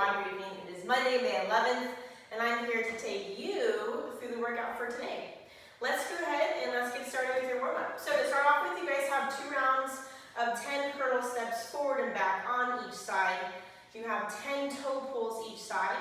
WOD Briefing. It is Monday, May 11th, and I'm here to take you through the workout for today. Let's go ahead and let's get started with your warm-up. So to start off with, you guys have 2 rounds of 10 hurdle steps forward and back on each side. You have 10 toe pulls each side.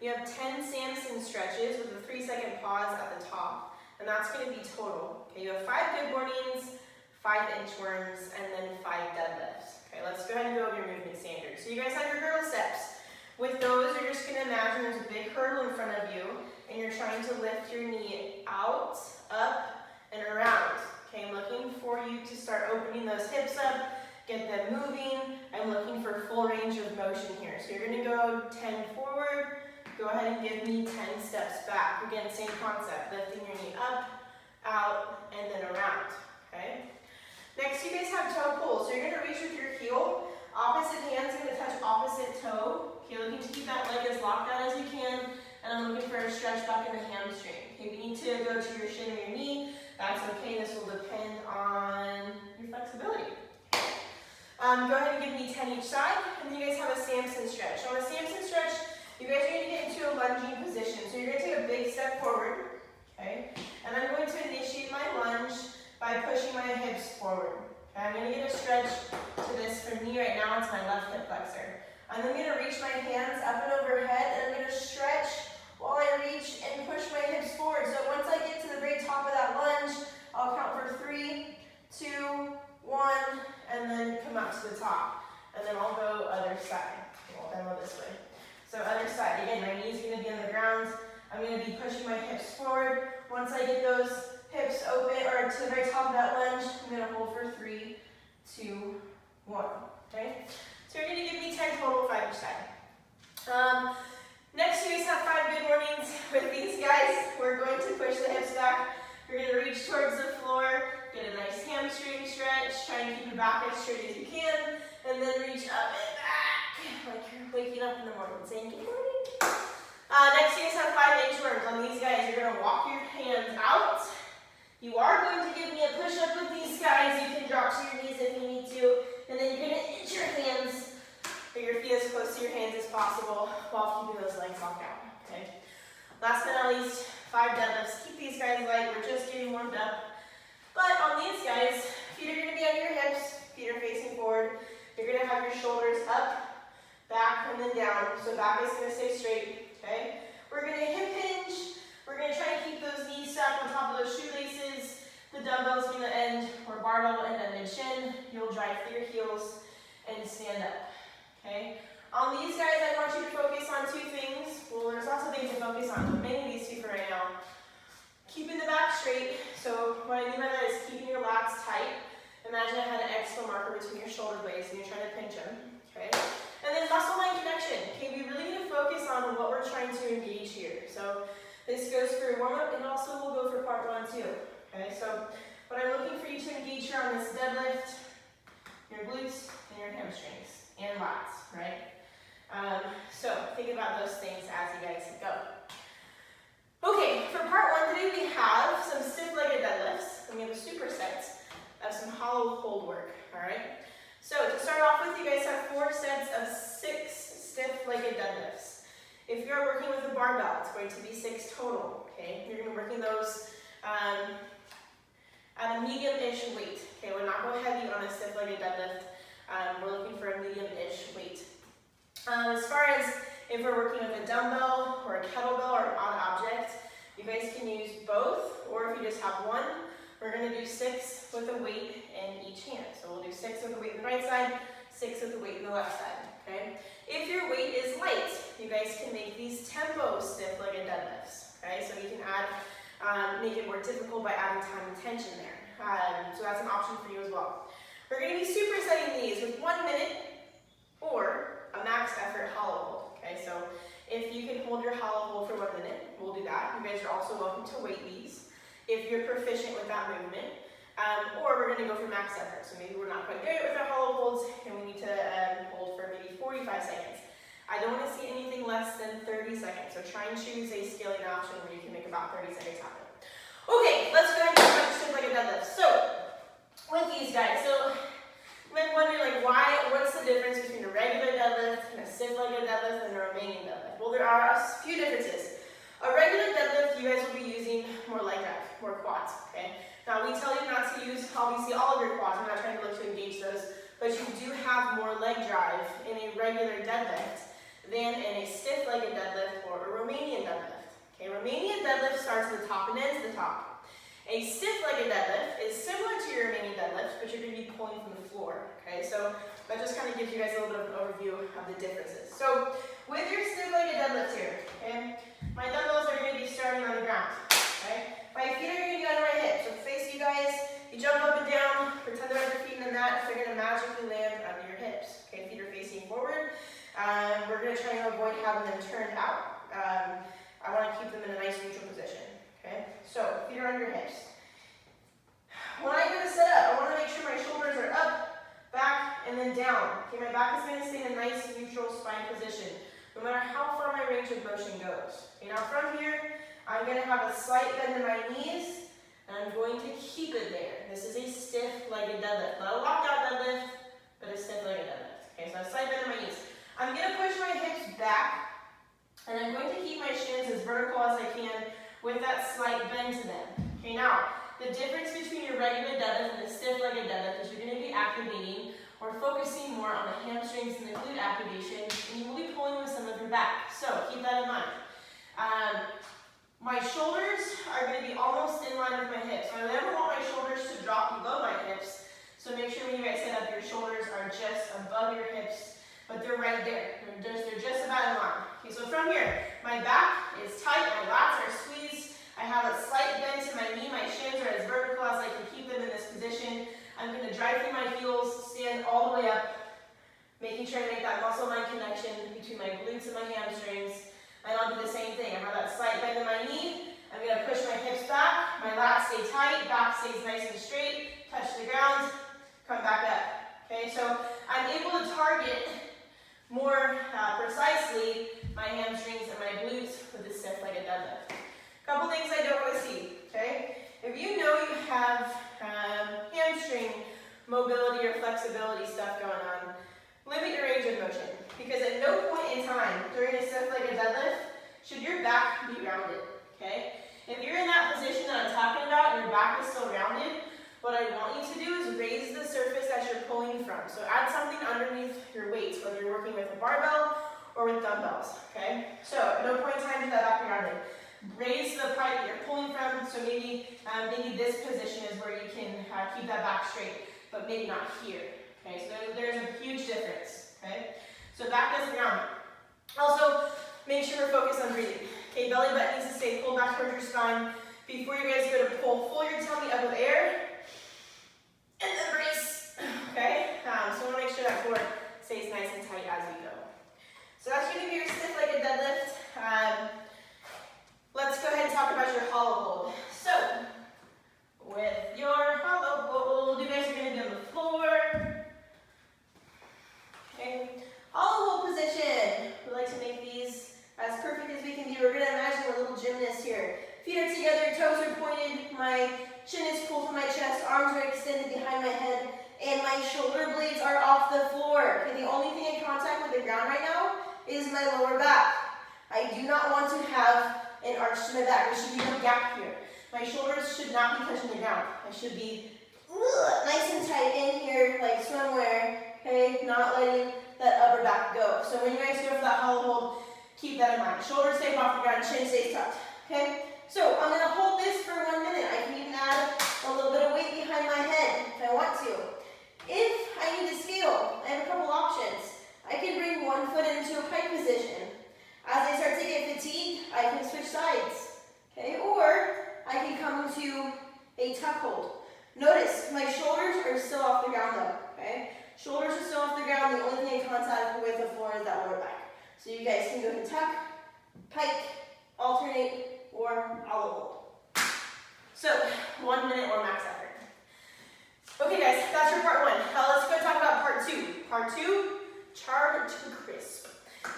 You have 10 Samsom stretches with a 3-second pause at the top, and that's going to be total. Okay, you have 5 Goodmornings, 5 Inchworms, and then 5 deadlifts. Okay, let's go ahead and go over your movement standards. So you guys have your hurdle steps. With those, you're just going to imagine there's a big hurdle in front of you, and you're trying to lift your knee out, up, and around. Okay, I'm looking for you to start opening those hips up, get them moving. I'm looking for full range of motion here. So you're going to go 10 forward. Go ahead and give me 10 steps back. Again, same concept, lifting your knee up, out, and then around. Okay. Next, you guys have toe pulls. So you're going to reach with your heel. Opposite hand's going to touch opposite toe. Okay, looking to keep that leg as locked out as you can. And I'm looking for a stretch back in the hamstring. Okay, we need to go to your shin or your knee. That's okay. This will depend on your flexibility. Go ahead and give me 10 each side. And then you guys have a Samsom stretch. So on a Samsom stretch, you guys are going to get into a lunging position. So you're going to take a big step forward. Okay, and I'm going to initiate my lunge by pushing my hips forward. Okay, I'm going to get a stretch to this. For me right now, it's my left hip flexor. I'm then going to reach my hands up and overhead, and I'm going to stretch while I reach and push my hips forward. So once I get to the very top of that lunge, I'll count for 3, 2, 1, and then come out to the top. And then I'll go other side. I'll demo this way. So other side. Again, my knee's going to be on the ground. I'm going to be pushing my hips forward. Once I get those hips open, or to the very top of that lunge, I'm going to hold for 3, 2, 1. Okay? So you're going to give me 10 total, 5 each side. Next, you guys have 5 Goodmornings. With these guys, we're going to push the hips back. You're going to reach towards the floor, get a nice hamstring stretch, try and keep your back as straight as you can, and then reach up and back, like you're waking up in the morning saying good morning. Next, you guys have 5 Inchworms. On these guys, you're going to walk your hands out. You are going to give me a push-up with these guys. You can drop to your knees if you need to. And then you're going to inch your hands, or your feet as close to your hands as possible while keeping those legs locked out. Okay. Last but not least, 5 deadlifts. Keep these guys light. We're just getting warmed up. But on these guys, feet are going to be on your hips. Feet are facing forward. You're going to have your shoulders up, back, and then down. So back is going to stay straight. Okay. We're going to hip hinge. We're going to try and keep those knees stacked on top of those shoelaces. The dumbbell's going to end, or barbell will end at mid-shin. You'll drive through your heels and stand up. Okay? On these guys, I want you to focus on 2 things. Well, there's lots of things to focus on, but mainly these 2 for right now. Keeping the back straight. So what I mean by that is keeping your lats tight. Imagine I had an expo marker between your shoulder blades and you're trying to pinch them. Okay? And then muscle line connection. Okay, we really need to focus on what we're trying to engage here. So this goes for warm-up, and also will go for part 1 too. Okay, so what I'm looking for you to engage here on this deadlift, your glutes and your hamstrings and lats, right? So think about those things as you guys go. Okay, for part 1 today we have some stiff-legged deadlifts, and we have a superset of some hollow hold work, all right? So to start off with, you guys have 4 sets of 6 stiff-legged deadlifts. If you're working with a barbell, it's going to be 6 total, okay? You're going to be working those at a medium-ish weight. Okay, we're not going heavy on a stiff-legged deadlift. We're looking for a medium-ish weight. As far as if we're working with a dumbbell or a kettlebell or an odd object, you guys can use both, or if you just have one, we're going to do 6 with a weight in each hand. So we'll do 6 with a weight in the right side, 6 with a weight in the left side. Okay? If your weight is light, you guys can make these tempo stiff-legged deadlifts. Okay, so you can add, make it more difficult by adding time and tension there. So that's an option for you as well. We're going to be supersetting these with 1 minute or a max effort hollow hold. Okay, so if you can hold your hollow hold for 1 minute, we'll do that. You guys are also welcome to weight these if you're proficient with that movement. Or we're going to go for max effort. So maybe we're not quite good with our hollow holds and we need to hold for maybe 45 seconds. I don't want to see anything less than 30 seconds. So try and choose a scaling option where you can make about 30 seconds happen. Okay, let's go ahead and start stiff like a deadlift. So with these guys, so you might wonder like what's the difference between a regular deadlift and a stiff stiff-legged deadlift and a Romanian deadlift? Well, there are a few differences. A regular deadlift, you guys will be using more leg drive, more quads, okay? Now, we tell you not to use, obviously, all of your quads. We're not trying to look to engage those, but you do have more leg drive in a regular deadlift than in a stiff-legged deadlift or a Romanian deadlift. Okay, Romanian deadlift starts at the top and ends at the top. A stiff-legged deadlift is similar to your Romanian deadlift, but you're going to be pulling from the floor. Okay, so that just kind of gives you guys a little bit of an overview of the differences. So with your stiff-legged deadlifts here, okay, my dumbbells are going to be starting on the ground. Okay, my feet are going to be on my hips. So face you guys, you jump up and down, pretend there are your feet in the mat. They're going to magically land under your hips. Okay, feet are facing forward. We're going to try to avoid having them turned out. I want to keep them in a nice neutral position. Okay, so feet are on your hips. When I go to set up, I want to make sure my shoulders are up, back, and then down. Okay, my back is going to stay in a nice neutral spine position, no matter how far my range of motion goes. Okay, now from here, I'm going to have a slight bend in my knees, and I'm going to keep it there. This is a stiff-legged deadlift, not a locked-out deadlift, but a stiff-legged deadlift. Okay, so a slight bend in my knees. I'm going to push my hips back, and I'm going to keep my shins as vertical as I can with that slight bend to them. Okay, now, the difference between your regular deadlift and a stiff-legged deadlift is you're going to be activating or focusing more on the hamstrings and the glute activation, and you will be pulling with some of your back. So keep that in mind. My shoulders are going to be almost in line with my hips. I never want my shoulders to drop below my hips, so make sure when you guys set up, your shoulders are just above your hips, but they're right there. They're just about in line. Okay, so from here, my back is tight, my lats are squeezed. I have a slight bend to my knee, my shins are as vertical as I can keep them in this position. I'm going to drive through my heels, stand all the way up, making sure I make that muscle line connection between my glutes and my hamstrings. And I'll do the same thing. I have that slight bend in my knee. I'm going to push my hips back, my lats stay tight, back stays nice and straight, touch the ground, come back up. Okay, so I'm able to target more precisely my hamstrings and my glutes with this stiff-legged deadlift. Couple things I don't want to see, okay? If you know you have hamstring mobility or flexibility stuff going on, limit your range of motion, because at no point in time during a stiff-legged deadlift should your back be rounded, okay? If you're in that position that I'm talking about and your back is still rounded, what I want you to do is raise the surface that you're pulling from. So add something underneath your weights, whether you're working with a barbell or with dumbbells, okay? So at no point in time should that back be rounded. Raise the part that you're pulling from, so maybe this position is where you can keep that back straight, but maybe not here. Okay, so there's a huge difference. Okay, so back doesn't round. Also, make sure we're focused on breathing. Okay, belly button needs to stay pulled back towards your spine. Before you guys go to pull your tummy up with air, and then brace. Okay, so I want to make sure that core stays nice and tight as we go. So that's going to be your stiff-legged deadlift. Let's go ahead and talk about your hollow hold. So, with your hollow hold, you guys are going to be on the floor. Okay, hollow hold position. We like to make these as perfect as we can be. We're going to imagine we're little gymnasts here. Feet are together, toes are pointed, my chin is pulled from my chest, arms are extended behind my head, and my shoulder blades are off the floor. Okay, the only thing in contact with the ground right now is my lower back. I do not want to have an arch to my back. There should be no gap here. My shoulders should not be touching the ground. I should be nice and tight in here, like swimwear, okay? Not letting that upper back go. So when you guys go for that hollow hold, keep that in mind. Shoulders stay off the ground, chin stays tucked, okay? So I'm gonna hold this for 1 minute. I can even add a little bit of weight behind my head if I want to. If I need to scale, I have a couple options. I can bring one foot into a pike position. As I start to get fatigued, I can switch sides, okay? Or I can come to a tuck hold. Notice my shoulders are still off the ground though, okay? Shoulders are still off the ground. The only thing in contact with the floor is that lower back. So you guys can go to tuck, pike, alternate, or hollow hold. So 1 minute or max effort. Okay guys, that's your part one. Now let's go talk about part two. Part two, charred to crisp.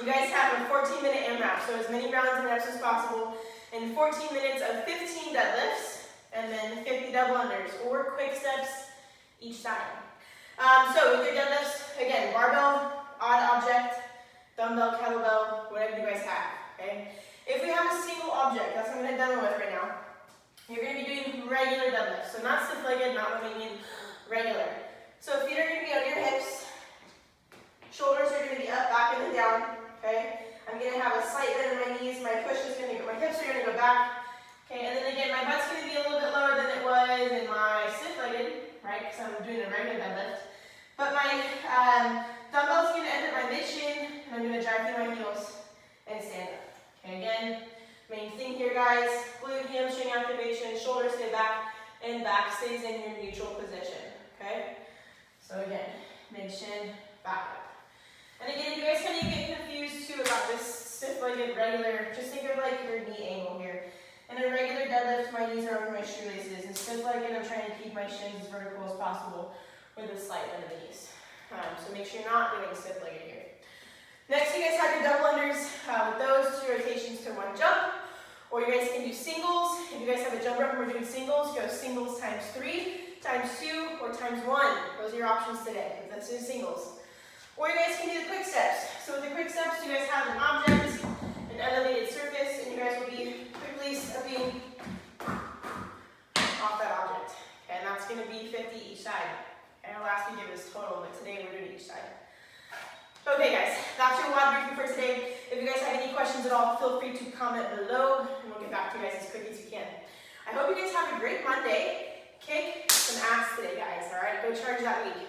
You guys have a 14-minute AMRAP, so as many rounds and reps as possible, and 14 minutes of 15 deadlifts, and then 50 double unders, or quick steps each time. So with your deadlifts, again, barbell, odd object, dumbbell a single object. That's what I'm going to demo with right now. You're going to be doing regular deadlifts. So not stiff-legged, not what I mean, regular. So feet are going to be under your hips. Shoulders are going to be up, back, and then down. Okay? I'm going to have a slight bend in my knees. My push is going to go, my hips are going to go back. Okay, and then again, my butt's going to be a little bit lower than it was in my stiff-legged, right? Because I'm doing a regular deadlift. But my dumbbell's going to end at my mid-shin, and I'm going to drive through my heels and stand up. Okay, again, main thing here, guys, glute hamstring activation, shoulders stay back, and back stays in your neutral position. Okay? So again, mid-shin, back up. And again, you guys kind of get confused too about this stiff-legged regular. Just think of like your knee angle here. In a regular deadlift, my knees are over my shoelaces. In stiff-legged, I'm trying to keep my shins as vertical as possible with a slight bend of the knees. So make sure you're not doing stiff-legged here. Next, you guys have your double unders. With those, 2 rotations to 1 jump. Or you guys can do singles. If you guys have a jump rope and we're doing singles, go singles times 3, times 2, or times 1. Those are your options today. Let's do singles. Or you guys can do the quick steps. So with the quick steps, you guys have an object, an elevated surface, and you guys will be quickly stepping off that object. Okay, and that's going to be 50 each side. And our last we did was total, but today we're doing each side. Okay guys, that's your WOD briefing for today. If you guys have any questions at all, feel free to comment below, and we'll get back to you guys as quick as we can. I hope you guys have a great Monday. Kick some ass today, guys, all right? Go charge that week.